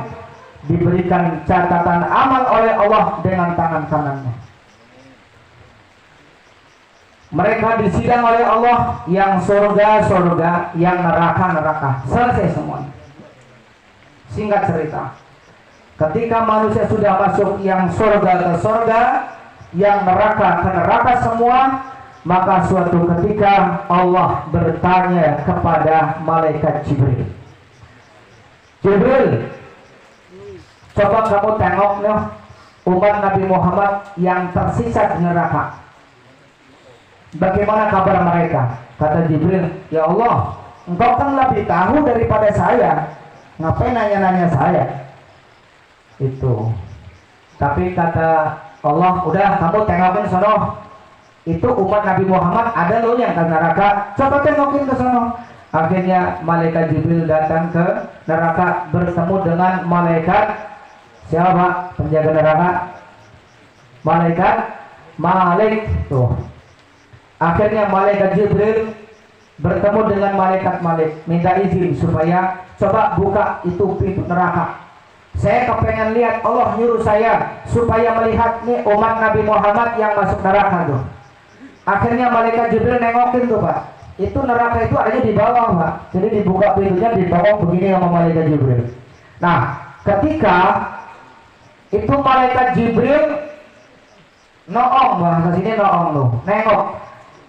diberikan catatan amal oleh Allah dengan tangan kanannya. Mereka disidang oleh Allah, yang surga surga, yang neraka neraka, selesai semuanya. Singkat cerita, ketika manusia sudah masuk yang surga ke surga, yang neraka ke neraka semua, maka suatu ketika Allah bertanya kepada malaikat Jibril, Jibril, coba kamu tengok nih umat Nabi Muhammad yang tersisa di neraka, bagaimana kabar mereka? Kata Jibril, ya Allah, engkau kan lebih tahu daripada saya, ngapain nanya-nanya saya? Itu. Tapi kata Allah, udah kamu tengokin sono, itu umat Nabi Muhammad ada loh yang ke neraka, coba tengokin ke sono. Akhirnya malaikat Jibril datang ke neraka, bertemu dengan malaikat siapa? Penjaga neraka, malaikat Malik tuh. Akhirnya malaikat Jibril bertemu dengan malaikat Malik, minta izin supaya coba buka itu pintu neraka. Saya kepengen lihat, Allah nyuruh saya supaya melihat nih umat Nabi Muhammad yang masuk neraka tuh. Akhirnya malaikat Jibril nengokin tuh Pak, itu neraka itu adanya di bawah Pak. Jadi dibuka pintunya di bawah begini sama malaikat Jibril. Nah, ketika itu malaikat Jibril noong, bahasa sini noong tuh, nengok.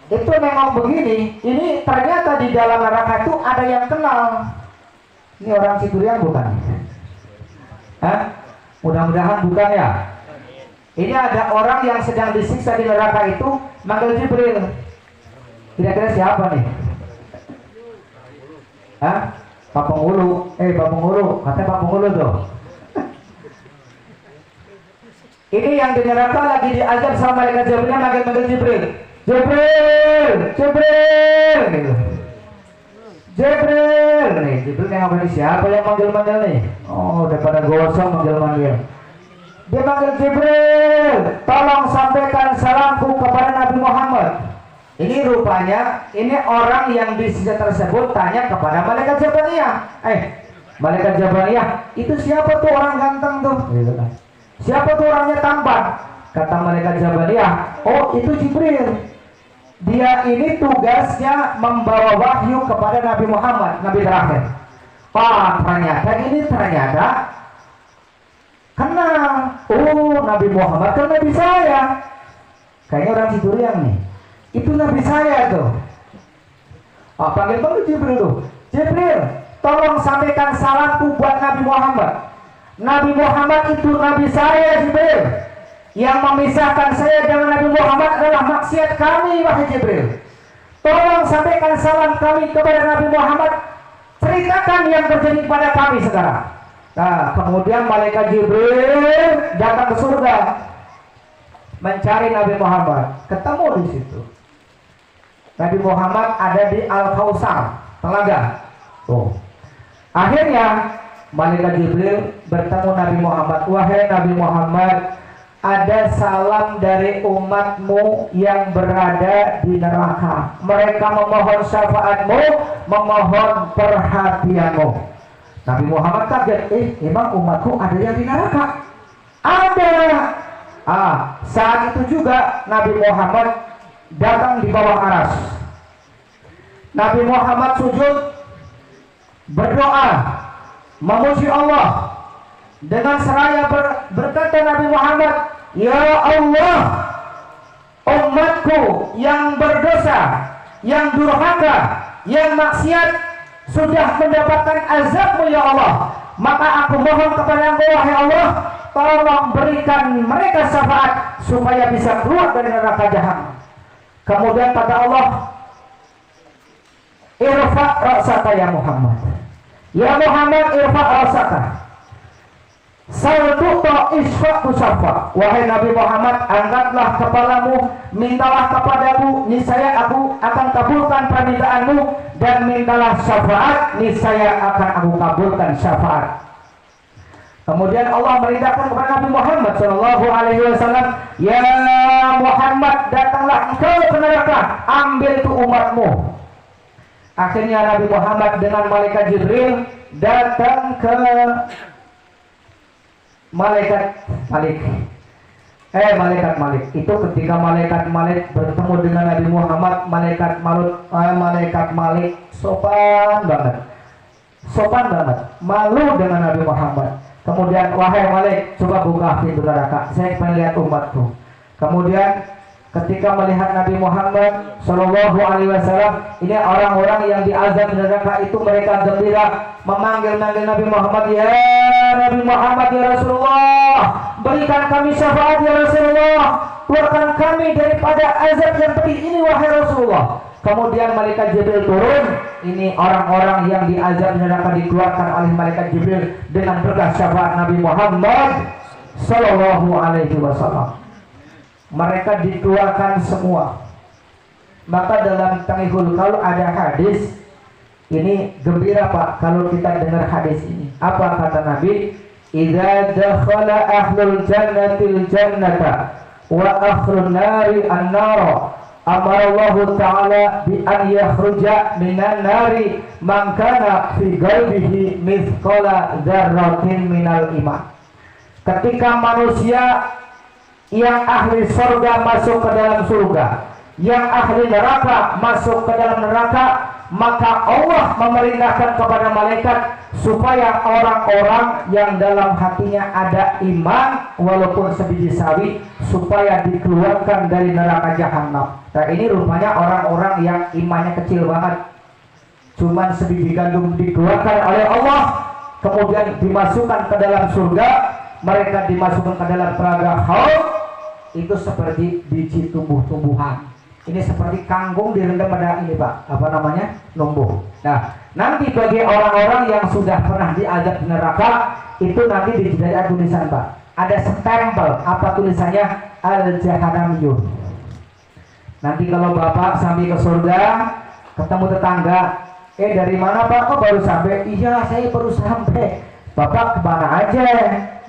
Itu nengok begini, ini ternyata di dalam neraka itu ada yang kenal. Ini orang Siturian bukan? Hah? Mudah-mudahan bukan ya. Ini ada orang yang sedang disiksa di neraka itu, manggil Jibril. Kira-kira siapa nih? Hah? Pak Penghulu. Pak Penghulu, katanya Pak Penghulu tuh. Ini yang di neraka lagi diazab sama malaikat Jibril, manggil Jibril. Jibril, Jibril, gitu. Jibril, nih Jibril yang apa nih? Siapa yang manggil-manggil nih? Oh, udah pada gosong manggil-manggil. Dia manggil Jibril, tolong sampaikan salamku kepada Nabi Muhammad. Ini rupanya, ini orang yang di sisi tersebut tanya kepada malaikat Jabaniyah. Malaikat Jabaniyah, itu siapa tuh orang ganteng tuh? Gitu kan. Siapa tuh orangnya tampan? Kata malaikat Jabaniyah, oh itu Jibril. Dia ini tugasnya membawa wahyu kepada Nabi Muhammad, Nabi terakhir. Ternyata kenal. Oh, Nabi Muhammad kan Nabi saya. Kayaknya orang Siturian nih. Itu Nabi saya tuh. Panggil Jibril tuh. Jibril, tolong sampaikan salamku buat Nabi Muhammad. Nabi Muhammad itu Nabi saya, Jibril. Yang memisahkan saya dengan Nabi Muhammad adalah maksiat kami, wahai Jibril. Tolong sampaikan salam kami kepada Nabi Muhammad. Ceritakan yang terjadi pada kami sekarang. Nah, kemudian malaikat Jibril datang ke surga mencari Nabi Muhammad. Ketemu di situ. Nabi Muhammad ada di Al-Kausar, telaga. Akhirnya malaikat Jibril bertemu Nabi Muhammad. Wahai Nabi Muhammad, ada salam dari umatmu yang berada di neraka. Mereka memohon syafaatmu, memohon perhatianmu. Nabi Muhammad kaget, emang umatku ada yang di neraka? Ada. Saat itu juga Nabi Muhammad datang di bawah aras. Nabi Muhammad sujud, berdoa, memuji Allah. Dengan seraya berkata Nabi Muhammad, ya Allah, umatku yang berdosa, yang durhaka, yang maksiat sudah mendapatkan azab-Mu ya Allah. Maka aku mohon kepada Engkau wahai Allah, tolong berikan mereka syafaat supaya bisa keluar dari neraka jahanam. Kemudian kata Allah, irfa' ra'saka ya Muhammad. Ya Muhammad, irfa' ra'saka. Saltuta isfa' tusaffa. Wahai Nabi Muhammad, angkatlah kepalamu, mintalah kepadaku, niscaya aku akan kabulkan permintaanmu, dan mintalah syafaat, niscaya akan aku kabulkan syafaat. Kemudian Allah merintahkan kepada Nabi Muhammad SAW, ya Muhammad, datanglah engkau ke neraka, ambil itu umatmu. Akhirnya Nabi Muhammad dengan malaikat Jibril datang ke malaikat Malik. Malaikat Malik itu ketika malaikat Malik bertemu dengan Nabi Muhammad, malaikat Malik sopan banget, malu dengan Nabi Muhammad. Kemudian, wahai Malik, coba buka pintu neraka, saya pengen lihat umatku. Kemudian ketika melihat Nabi Muhammad Shallallahu Alaihi Wasallam, ini orang-orang yang diazab di neraka itu mereka gembira memanggil Nabi Muhammad, ya Nabi Muhammad, ya Rasulullah, berikan kami syafaat ya Rasulullah, keluarkan kami daripada azab yang pedih ini wahai Rasulullah. Kemudian malaikat Jibril turun, ini orang-orang yang diazab di neraka dikeluarkan oleh malaikat Jibril dengan berkat syafaat Nabi Muhammad Shallallahu Alaihi Wasallam. Mereka dikeluarkan semua. Maka dalam Tanghul Qaul ada hadis, ini gembira Pak kalau kita dengar hadis ini. Apa kata Nabi? Idza dakhala ahlul jannatil jannata wa ahlun nari an-nara amara Allah Ta'ala bi an yakhruja minan nari man kana fi qalbihi mithqala dzarratin minal iman. Ketika manusia yang ahli surga masuk ke dalam surga, yang ahli neraka masuk ke dalam neraka, maka Allah memerintahkan kepada malaikat supaya orang-orang yang dalam hatinya ada iman walaupun sebiji sawi supaya dikeluarkan dari neraka jahanam. Nah ini rupanya orang-orang yang imannya kecil banget, cuman sebiji gandum dikeluarkan oleh Allah, kemudian dimasukkan ke dalam surga, mereka dimasukkan ke dalam telaga Haud. Itu seperti biji tumbuh-tumbuhan. Ini seperti kangkung direndam pada ini Pak, apa namanya, numbuh. Nah nanti bagi orang-orang yang sudah pernah diazab di neraka, itu nanti ada tulisan Pak, ada stempel, apa tulisannya, Al-Jahanamiyun. Nanti kalau Bapak sampai ke surga, ketemu tetangga, dari mana Pak, kok baru sampai? Iya saya baru sampai. Bapak kemana aja?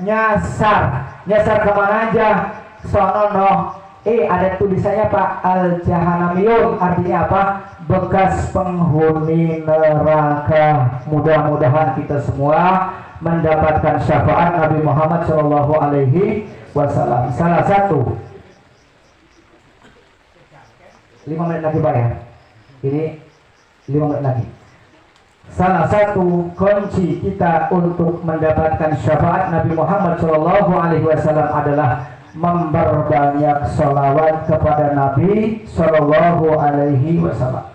Nyasar kemana aja? Sono ada tulisannya Pak, Al-Jahanamiyun, artinya apa? Bekas penghuni neraka. Mudah-mudahan kita semua mendapatkan syafaat Nabi Muhammad Shallallahu Alaihi Wasallam. Salah satu 5 menit lagi Pak ya, ini 5 menit lagi. Salah satu kunci kita untuk mendapatkan syafaat Nabi Muhammad Shallallahu Alaihi Wasallam adalah memperbanyak sholawat kepada Nabi Shallallahu Alaihi Wasallam.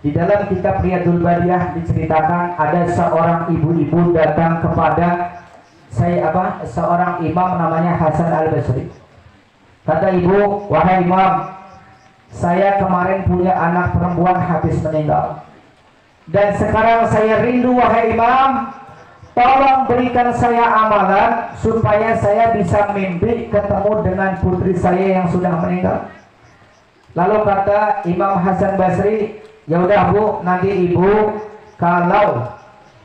Di dalam kitab Riyadul Badiyah diceritakan ada seorang ibu-ibu datang kepada seorang imam namanya Hasan Al-Basri. Kata ibu, wahai imam, saya kemarin punya anak perempuan habis meninggal, dan sekarang saya rindu wahai imam, tolong berikan saya amalan supaya saya bisa mimpi ketemu dengan putri saya yang sudah meninggal. Lalu kata Imam Hasan Basri, ya udah Bu, nanti ibu kalau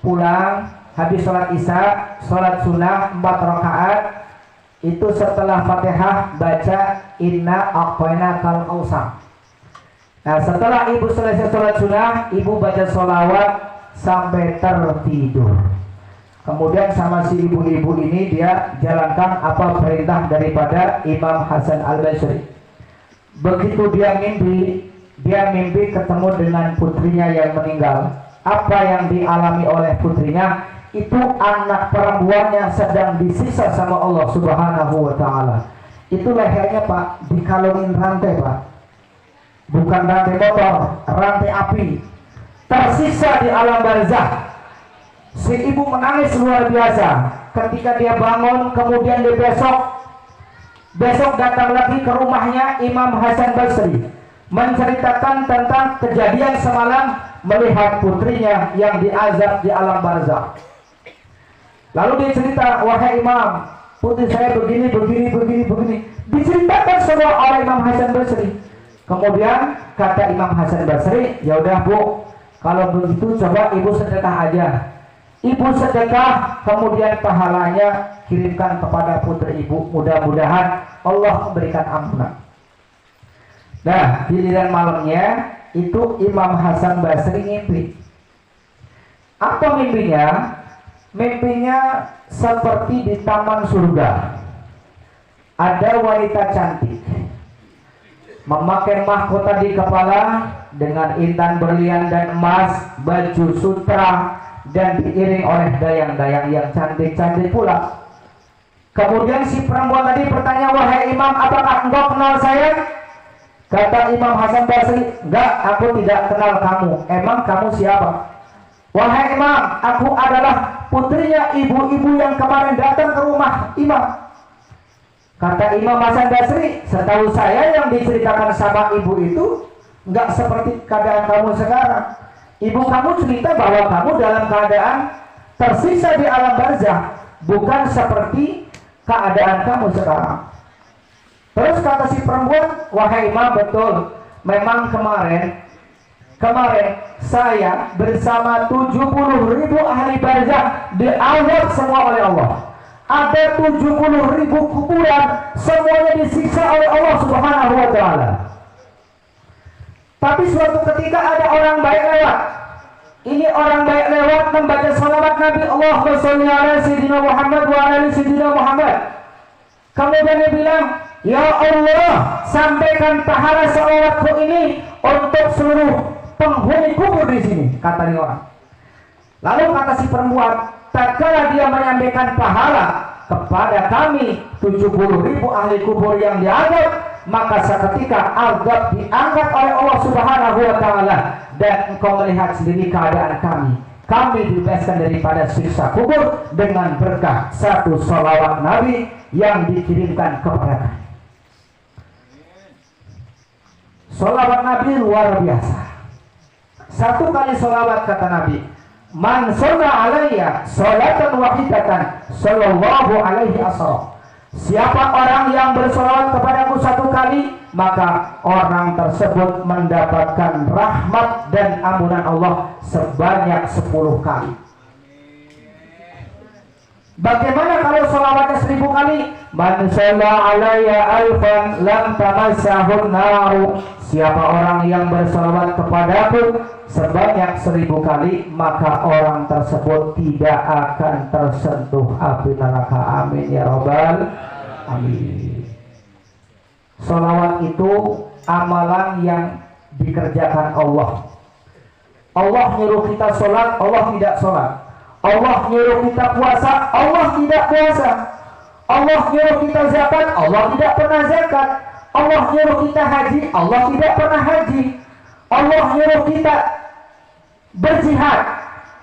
pulang habis sholat isya, sholat sunnah 4 rakaat, itu setelah Fatihah baca Inna A'tayna Kal Kautsar. Nah setelah ibu selesai sholat sunnah, ibu baca sholawat sampai tertidur. Kemudian sama si ibu-ibu ini dia jalankan apa perintah daripada Imam Hasan Al-Basri. Begitu dia mimpi ketemu dengan putrinya yang meninggal. Apa yang dialami oleh putrinya itu anak perempuan yang sedang disisa sama Allah Subhanahu wa Ta'ala. Itu lehernya Pak dikalungin rantai Pak, bukan rantai motor, rantai api, tersisa di alam barzah. Si ibu menangis luar biasa ketika dia bangun. Kemudian di besok datang lagi ke rumahnya Imam Hasan Basri, menceritakan tentang kejadian semalam melihat putrinya yang diazab di alam barzakh. Lalu dia cerita, wahai imam, putri saya begini. Diceritakan semua oleh Imam Hasan Basri. Kemudian kata Imam Hasan Basri, ya udah Bu, kalau begitu coba ibu sedekah aja. Ibu sedekah, kemudian pahalanya kirimkan kepada putri ibu. Mudah-mudahan Allah memberikan ampunan. Nah, giliran malamnya itu Imam Hasan Basri ngimpi. Apa mimpinya? Mimpinya seperti di taman surga. Ada wanita cantik memakai mahkota di kepala dengan intan berlian dan emas, baju sutra, dan diiring oleh dayang-dayang yang cantik-cantik pula. Kemudian si perempuan tadi bertanya, "Wahai Imam, apakah engkau kenal saya?" Kata Imam Hasan Basri, "Enggak, aku tidak kenal kamu. Emang kamu siapa?" "Wahai Imam, aku adalah putrinya ibu-ibu yang kemarin datang ke rumah Imam." Kata Imam Hasan Basri, "Setahu saya yang diceritakan sama ibu itu enggak seperti keadaan kamu sekarang. Ibu kamu cerita bahwa kamu dalam keadaan tersiksa di alam barzah, bukan seperti keadaan kamu sekarang." Terus kata si perempuan, "Wahai Imam, betul. Memang kemarin saya bersama 70.000 ahli barzah diazab semua oleh Allah. Ada 70.000 kuburan, semuanya disiksa oleh Allah Subhanahu wa ta'ala. Tapi suatu ketika ada orang baik lewat. Ini orang baik lewat membaca salawat Nabi, Allahumma sholli ala sayyidina Muhammad wa ala sayyidina Muhammad. Kemudian dia bilang, 'Ya Allah, sampaikan pahala salawatku ini untuk seluruh penghuni kubur di sini,' kata dia orang. Lalu kata si perempuan, tatkala dia menyampaikan pahala kepada kami 70.000 ahli kubur yang diazab, maka seketika azab diangkat oleh Allah Subhanahu wa ta'ala, dan engkau melihat sendiri keadaan kami dibebaskan daripada siksa kubur dengan berkah satu salawat Nabi yang dikirimkan kepada kami." Salawat Nabi luar biasa. Satu kali salawat kata Nabi, "Man shalla alayya sholatan wahidatan sallallahu alaihi wasallam." Siapa orang yang bersolawat kepadaku satu kali, maka orang tersebut mendapatkan rahmat dan ampunan Allah sebanyak 10 kali. Bagaimana kalau solawatnya 1000 kali? "Man shalla alayya alfan lam tamassahun naru." Siapa orang yang bersolawat kepadaku sebanyak 1000 kali, maka orang tersebut tidak akan tersentuh api neraka. Amin ya robbal amin. Solawat itu amalan yang dikerjakan Allah. Allah nyuruh kita sholat, Allah tidak sholat. Allah nyuruh kita puasa, Allah tidak puasa. Allah nyuruh kita zakat, Allah tidak pernah zakat. Allah nyuruh kita haji, Allah tidak pernah haji. Allah nyuruh kita berjihad,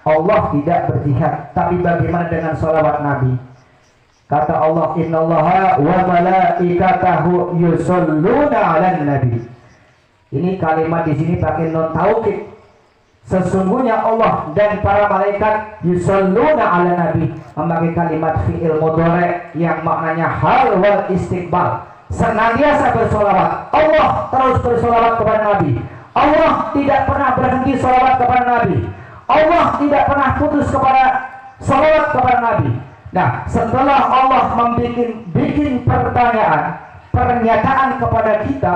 Allah tidak berjihad. Tapi bagaimana dengan salawat Nabi? Kata Allah, "Innallaha wa malaikatahu yusholluna 'alan nabi." Ini kalimat di sini pakai nun taukid. Sesungguhnya Allah dan para malaikat yusholluna 'alan nabi, memakai kalimat fi'il mudhari yang maknanya hal wal istiqbal. Senantiasa bersolawat. Allah terus bersolawat kepada Nabi. Allah tidak pernah berhenti solawat kepada Nabi. Allah tidak pernah putus kepada solawat kepada Nabi. Nah, setelah Allah bikin pernyataan kepada kita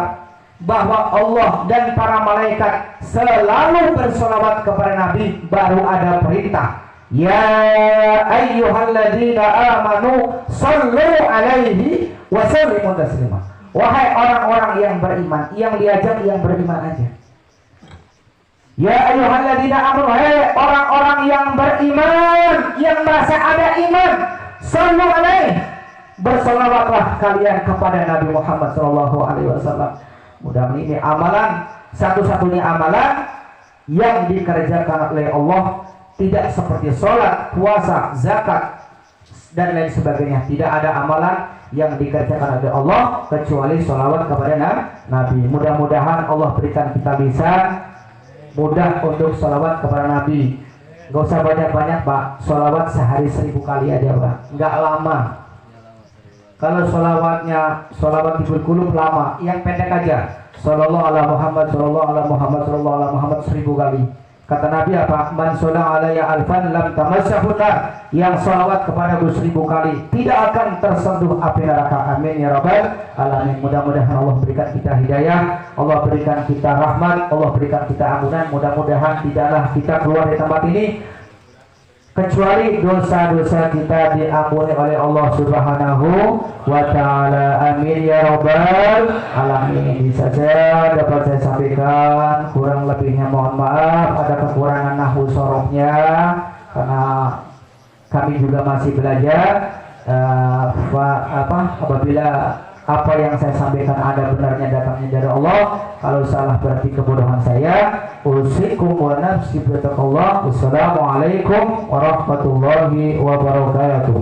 bahwa Allah dan para malaikat selalu bersolawat kepada Nabi, baru ada perintah, "Ya ayyuhalladzina amanu shollu alaihi wa sallimu taslima." Wahai orang-orang yang beriman, yang diajak yang beriman aja. Ya ayyuhalladzina amanu, hai orang-orang yang beriman, yang merasa ada iman, shollu alaihi, bersolawatlah kalian kepada Nabi Muhammad SAW. Mudah-mudahan ini amalan, satu-satunya amalan yang dikerjakan oleh Allah, tidak seperti sholat, puasa, zakat, dan lain sebagainya. Tidak ada amalan yang dikerjakan oleh Allah kecuali sholawat kepada Nabi. Mudah-mudahan Allah berikan kita lisan mudah untuk sholawat kepada Nabi. Gak usah banyak-banyak Pak, sholawat sehari 1000 kali aja Pak, nggak lama. Kalau sholawatnya sholawat di kulub lama, yang pendek aja, sallallahu ala Muhammad, sallallahu ala Muhammad, sallallahu ala Muhammad 1000 kali. Kata Nabi apa? "Man sholla alayya alfan lam tamassahun nar." Yang sholawat kepada 1000 kali tidak akan tersentuh api neraka. Amin ya rabbal alamin. Mudah-mudahan Allah berikan kita hidayah, Allah berikan kita rahmat, Allah berikan kita ampunan. Mudah-mudahan tidaklah kita keluar dari tempat ini kecuali dosa-dosa kita diampuni oleh Allah Subhanahu wa ta'ala. Amin ya rabbal alamin. Ini saja dapat saya sampaikan, kurang lebihnya mohon maaf. Ada kekurangan nahwu sorofnya karena kami juga masih belajar. Apabila apa yang saya sampaikan ada benarnya datangnya dari Allah, kalau salah berarti kebodohan saya. Usikum wa nafsi bi taqwallah. Wassalamualaikum warahmatullahi wabarakatuh.